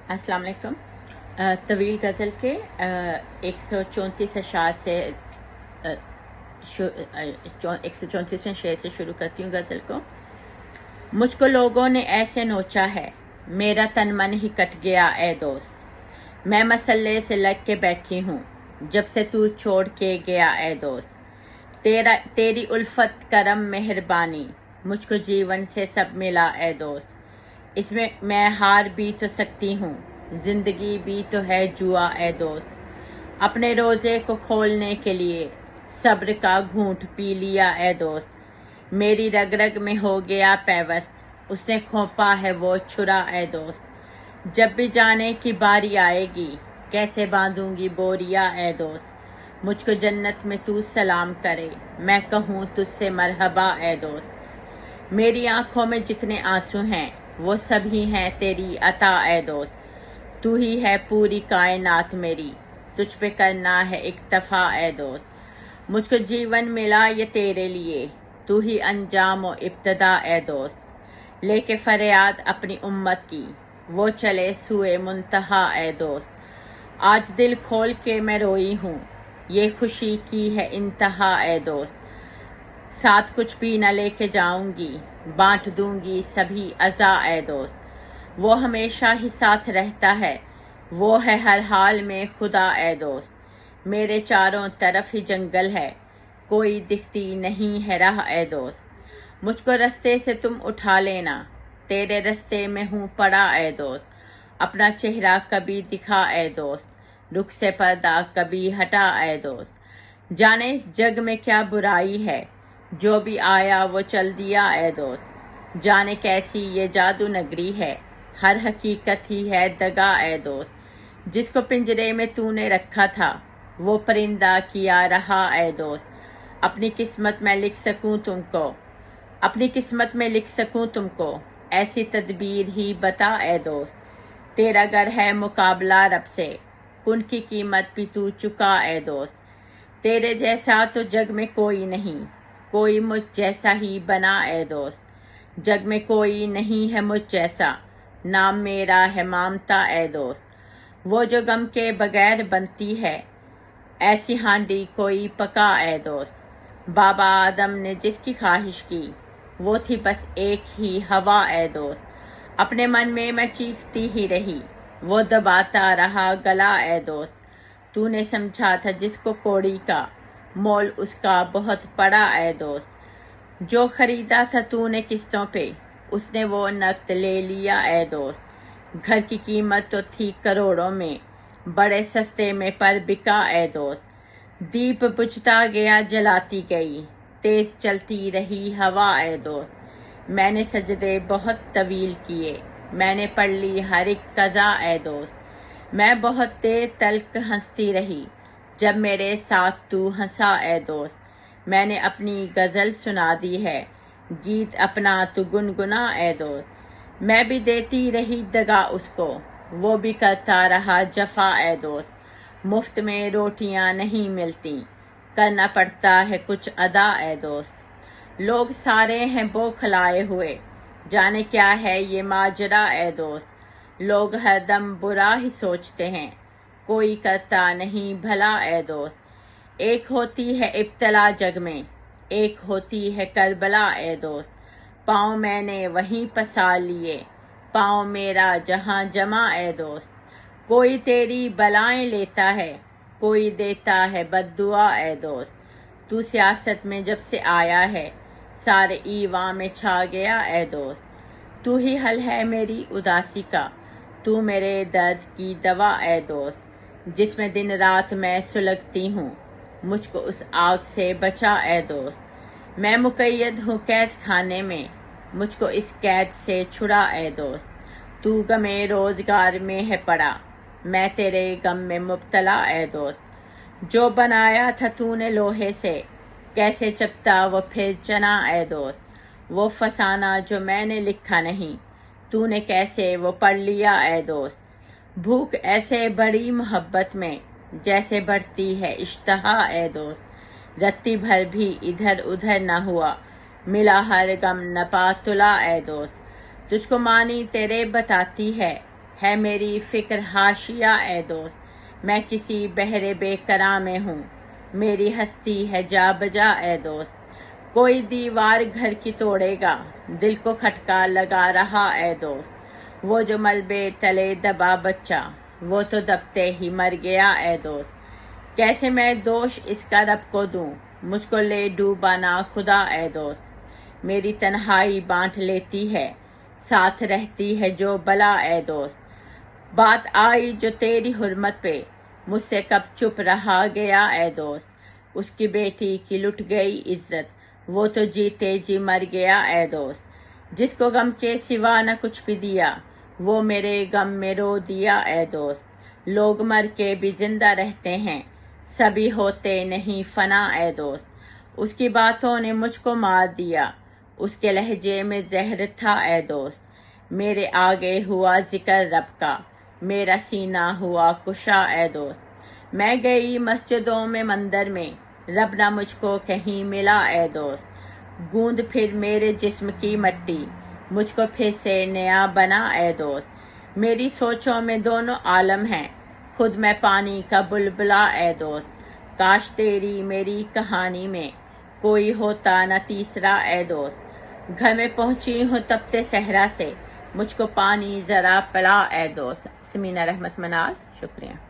السلام علیکم۔ طویل غزل کے 134 اشعار سے 134ویں شعر سے شروع کرتی ہوں غزل کو۔ مجھ کو لوگوں نے ایسے نوچا ہے، میرا تن من ہی کٹ گیا اے دوست۔ میں مسئلے سے لگ کے بیٹھی ہوں، جب سے تو چھوڑ کے گیا اے دوست۔ تیری الفت کرم مہربانی، مجھ کو جیون سے سب ملا اے دوست۔ اس میں ہار بھی تو سکتی ہوں، زندگی بھی تو ہے جوا اے دوست۔ اپنے روزے کو کھولنے کے لیے صبر کا گھونٹ پی لیا اے دوست۔ میری رگ رگ میں ہو گیا پیوست، اس نے کھونپا ہے وہ چھرا اے دوست۔ جب بھی جانے کی باری آئے گی، کیسے باندھوں گی بوریا اے دوست۔ مجھ کو جنت میں تو سلام کرے، میں کہوں تجھ سے مرحبا اے دوست۔ میری آنکھوں میں جتنے آنسو ہیں، وہ سبھی ہیں تیری عطا اے دوست۔ تو ہی ہے پوری کائنات میری، تجھ پہ کرنا ہے اکتفا اے دوست۔ مجھ کو جیون ملا یہ تیرے لیے، تو ہی انجام و ابتدا اے دوست۔ لے کے فریاد اپنی امت کی، وہ چلے سوئے منتہا اے دوست۔ آج دل کھول کے میں روئی ہوں، یہ خوشی کی ہے انتہا اے دوست۔ ساتھ کچھ بھی نہ لے کے جاؤں گی، بانٹ دوں گی سبھی عزا اے دوست۔ وہ ہمیشہ ہی ساتھ رہتا ہے، وہ ہے ہر حال میں خدا اے دوست۔ میرے چاروں طرف ہی جنگل ہے، کوئی دکھتی نہیں ہے راہ اے دوست۔ مجھ کو رستے سے تم اٹھا لینا، تیرے رستے میں ہوں پڑا اے دوست۔ اپنا چہرہ کبھی دکھا اے دوست، رخ سے پردہ کبھی ہٹا اے دوست۔ جانے اس جگ میں کیا برائی ہے، جو بھی آیا وہ چل دیا اے دوست۔ جانے کیسی یہ جادو نگری ہے، ہر حقیقت ہی ہے دگا اے دوست۔ جس کو پنجرے میں تو نے رکھا تھا، وہ پرندہ کیا رہا اے دوست۔ اپنی قسمت میں لکھ سکوں تم کو، ایسی تدبیر ہی بتا اے دوست۔ تیرا گر ہے مقابلہ رب سے، کن کی قیمت بھی تو چکا اے دوست۔ تیرے جیسا تو جگ میں کوئی نہیں، کوئی مجھ جیسا ہی بنا اے دوست۔ جگ میں کوئی نہیں ہے مجھ جیسا، نام میرا ہے مامتا اے دوست۔ وہ جو غم کے بغیر بنتی ہے، ایسی ہانڈی کوئی پکا اے دوست۔ بابا آدم نے جس کی خواہش کی، وہ تھی بس ایک ہی ہوا اے دوست۔ اپنے من میں چیختی ہی رہی، وہ دباتا رہا گلا اے دوست۔ تو نے سمجھا تھا جس کو کوڑی کا، مول اس کا بہت پڑا اے دوست۔ جو خریدا تھا تو نے قسطوں پہ، اس نے وہ نقد لے لیا اے دوست۔ گھر کی قیمت تو تھی کروڑوں میں، بڑے سستے میں پر بکا اے دوست۔ دیپ بجھتا گیا جلاتی گئی، تیز چلتی رہی ہوا اے دوست۔ میں نے سجدے بہت طویل کیے، میں نے پڑھ لی ہر ایک قضا اے دوست۔ میں بہت دیر تلک ہنستی رہی، جب میرے ساتھ تو ہنسا اے دوست۔ میں نے اپنی غزل سنا دی ہے، گیت اپنا تو گنگنا اے دوست۔ میں بھی دیتی رہی دگا اس کو، وہ بھی کرتا رہا جفا اے دوست۔ مفت میں روٹیاں نہیں ملتی، کرنا پڑتا ہے کچھ ادا اے دوست۔ لوگ سارے ہیں بوکھلائے ہوئے، جانے کیا ہے یہ ماجرا اے دوست۔ لوگ ہر دم برا ہی سوچتے ہیں، کوئی کرتا نہیں بھلا اے دوست۔ ایک ہوتی ہے ابتلا جگ میں، ایک ہوتی ہے کربلا اے دوست۔ پاؤں میں نے وہیں پسار لیے، پاؤں میرا جہاں جمع اے دوست۔ کوئی تیری بلائیں لیتا ہے، کوئی دیتا ہے بد دعا اے دوست۔ تو سیاست میں جب سے آیا ہے، سارے ایواں میں چھا گیا اے دوست۔ تو ہی حل ہے میری اداسی کا، تو میرے درد کی دوا اے دوست۔ جس میں دن رات میں سلگتی ہوں، مجھ کو اس آگ سے بچا اے دوست۔ میں مقید ہوں قید خانے میں، مجھ کو اس قید سے چھڑا اے دوست۔ تو غمِ روزگار میں ہے پڑا، میں تیرے غم میں مبتلا اے دوست۔ جو بنایا تھا تو نے لوہے سے، کیسے چپتا وہ پھر چنا اے دوست۔ وہ فسانہ جو میں نے لکھا نہیں، تو نے کیسے وہ پڑھ لیا اے دوست۔ بھوک ایسے بڑی محبت میں، جیسے بڑھتی ہے اشتہا اے دوست۔ رتی بھر بھی ادھر ادھر نہ ہوا، ملا ہر غم نپا تلا اے دوست۔ تجھ کو معنی تیرے بتاتی ہے، ہے میری فکر حاشیہ اے دوست، میں کسی بحر بے قرار میں ہوں، میری ہستی ہے جا بجا اے دوست۔ کوئی دیوار گھر کی توڑے گا، دل کو کھٹکا لگا رہا اے دوست، وہ جو ملبے تلے دبا بچہ، وہ تو دبتے ہی مر گیا اے دوست۔ کیسے میں دوش اس کا رب کو دوں، مجھ کو لے ڈوبا نا خدا اے دوست۔ میری تنہائی بانٹ لیتی ہے، ساتھ رہتی ہے جو بلا اے دوست۔ بات آئی جو تیری حرمت پہ، مجھ سے کب چپ رہا گیا اے دوست۔ اس کی بیٹی کی لٹ گئی عزت، وہ تو جیتے جی مر گیا اے دوست۔ جس کو غم کے سوا نہ کچھ بھی دیا، وہ میرے غم میں رو دیا اے دوست۔ لوگ مر کے بھی زندہ رہتے ہیں، سبھی ہوتے نہیں فنا اے دوست۔ اس کی باتوں نے مجھ کو مار دیا، اس کے لہجے میں زہر تھا اے دوست۔ میرے آگے ہوا ذکر رب کا، میرا سینہ ہوا کشا اے دوست۔ میں گئی مسجدوں میں مندر میں، رب نہ مجھ کو کہیں ملا اے دوست۔ گوند پھر میرے جسم کی مٹی، مجھ کو پھر سے نیا بنا اے دوست۔ میری سوچوں میں دونوں عالم ہیں، خود میں پانی کا بلبلا اے دوست۔ کاش تیری میری کہانی میں کوئی ہوتا نہ تیسرا اے دوست۔ گھر میں پہنچی ہوں تپتے صحرا سے، مجھ کو پانی ذرا پلا اے دوست۔ سمینہ رحمت منال، شکریہ۔